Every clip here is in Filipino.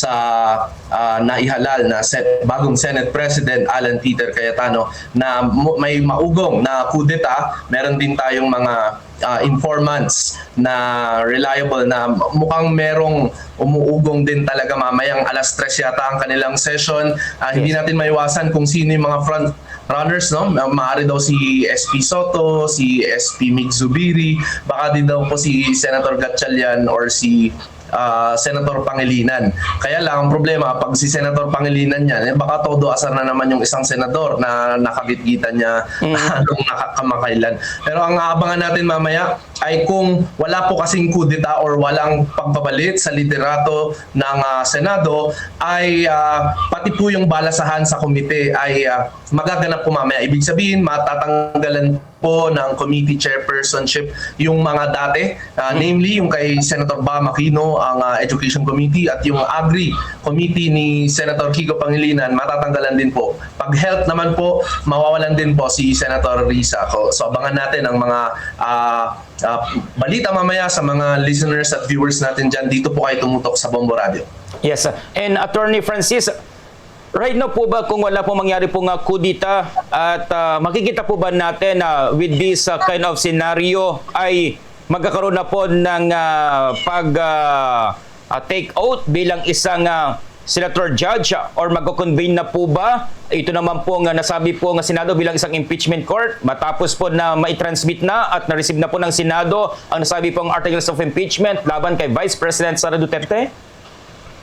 sa naihalal na bagong Senate President Alan Peter Cayetano na may maugong na kudeta. Meron din tayong mga informants na reliable na mukhang merong umuugong din talaga mamayang alas 3 yata ang kanilang session. Hindi natin maiwasan kung sino yung mga front runners, no? Maaari daw si SP Soto, si SP Mig Zubiri, baka din daw po si Senator Gatchalian or si Senator Pangilinan. Kaya lang ang problema pag si Senator Pangilinan yan, baka todo asar na naman yung isang senador na nakagitgitan niya nung nakakamakailan. Pero ang aabangan natin mamaya ay kung wala po kasing kudeta or walang pagbabalit sa liderato ng Senado, ay pati po yung balasahan sa komite ay magaganap po mamaya. Ibig sabihin, matatanggalan po ng committee chairpersonship yung mga dati, namely yung kay Senator Bam Aquino, ang Education Committee, at yung Agri Committee ni Senator Kiko Pangilinan, matatanggalan din po. Pag health naman po, mawawalan din po si Senator Risa. So abangan natin ang mga balita mamaya sa mga listeners at viewers natin dyan. Dito po kayo tumutok sa Bombo Radio. Yes, and Attorney Francis, right now po ba kung wala po mangyari po nga kudita at makikita po ba natin with this kind of scenario ay magkakaroon na po ng take out bilang isang senator judge or magko-convene na po ba? Ito naman po nga nasabi po nga Senado bilang isang impeachment court matapos po na mai-transmit na at na-receive na po ng Senado ang nasabi pong articles of impeachment laban kay Vice President Sara Duterte?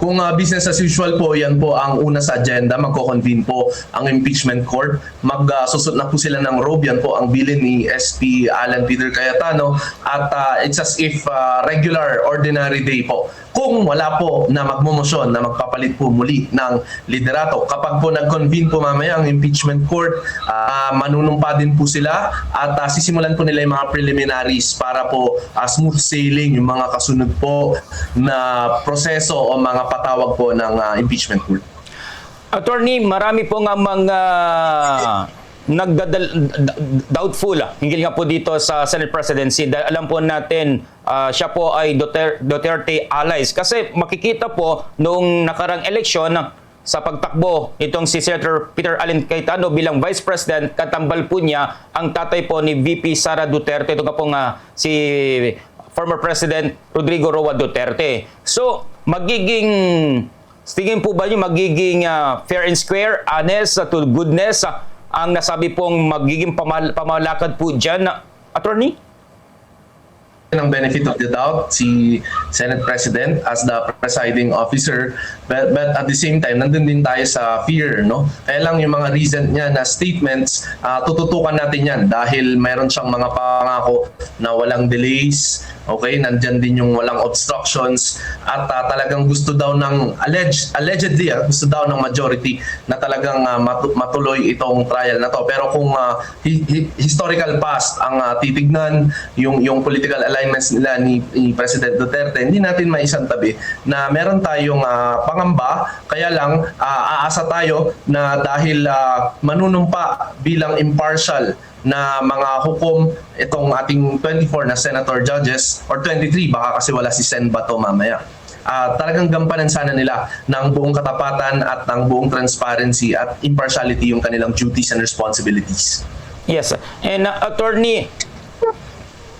Kung business as usual po, yan po ang una sa agenda. Magko-convene po ang impeachment court. Magsusot na po sila ng robe. Yan po ang bilin ni SP Alan Peter Cayetano. At it's as if regular, ordinary day po. Kung wala po na magmomosyon na magpapalit po muli ng liderato. Kapag po nag-convene po mamaya ang impeachment court, manunumpa din po sila at sisimulan po nila yung mga preliminaries para po smooth sailing yung mga kasunod po na proseso o mga patawag po ng impeachment court. Attorney, marami po nga mga doubtful hinggil nga po dito sa Senate presidency. Dahil alam po natin siya po ay Duterte allies. Kasi makikita po noong nakarang eleksyon sa pagtakbo itong si Senator Peter Allen Cayetano bilang Vice President, katambal po niya ang tatay po ni VP Sara Duterte. Ito nga po nga si former President Rodrigo Roa Duterte. So, tingin po ba niyo magiging fair and square, honest to goodness ang nasabi pong magiging pamalakad po dyan, Attorney? Ng benefit of the doubt si Senate President as the presiding officer, but at the same time nandun din tayo sa fear, no? Kaya lang yung mga recent niya na statements, tututukan natin yan dahil mayroon siyang mga pangako na walang delays, okay? Nandyan din yung walang obstructions at talagang gusto daw ng allegedly gusto daw ng majority na talagang matuloy itong trial na to. Pero kung historical past ang titignan, yung political alignments nila ni President Duterte, hindi natin maisantabi na meron tayong pangamba. Kaya lang aasa tayo na dahil manunumpa bilang impartial na mga hukom itong ating 24 na senator judges or 23, baka kasi wala si Sen Bato mamaya. Talagang gampanan sana nila ng buong katapatan at ng buong transparency at impartiality yung kanilang duties and responsibilities. Yes, and Attorney,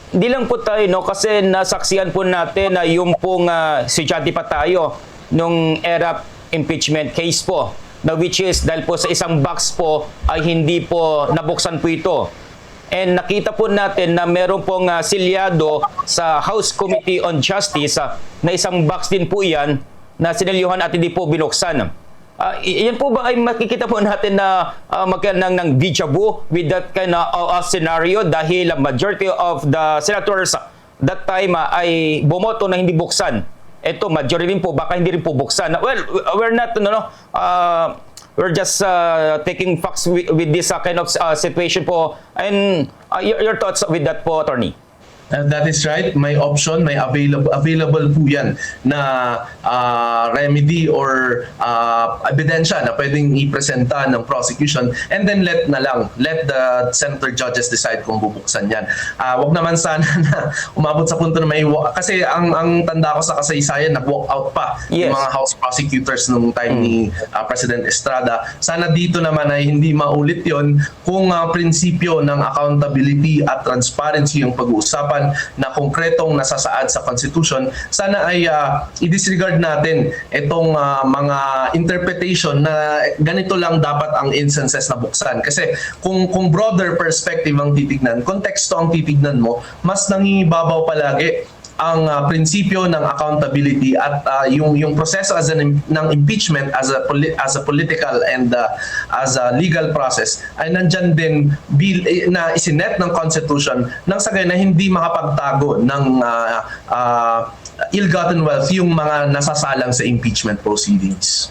di lang po tayo, no, kasi nasaksihan po natin na yung pong estudyante pa tayo nung era impeachment case po, na which is dahil po sa isang box po ay hindi po nabuksan po ito. And nakita po natin na meron pong silyado sa House Committee on Justice na isang box din po yan na sinilyuhan at hindi po binuksan. Yan po ba ay makikita po natin na magkaroon ng deja vu with that kind of scenario dahil majority of the senators that time ay bumoto na hindi buksan. Ito, majority rin po, baka hindi rin po buksan. Well, we're not, we're just taking facts with this kind of situation po. And your thoughts with that po, Attorney? That is right. May option, may available po yan na remedy or ebidensya na pwedeng ipresenta ng prosecution, and then let the senator judges decide kung bubuksan yan. Wag naman sana na umabot sa punto na kasi ang tanda ko sa kasaysayan, nag-walk out pa Yes. yung mga House prosecutors nung time ni President Estrada. Sana dito naman ay hindi maulit yon kung prinsipyo ng accountability at transparency yung pag-uusapan na konkretong nasasaad sa Constitution, sana ay i-disregard natin itong mga interpretation na ganito lang dapat ang instances na buksan. Kasi kung broader perspective ang titignan, konteksto ang titignan mo, mas nangingibabaw palagi ang prinsipyo ng accountability at yung proseso ng impeachment as a political and as a legal process ay nandyan din na isinet ng Constitution nang sa na hindi makapagtago ng ill-gotten wealth yung mga nasasalang sa impeachment proceedings.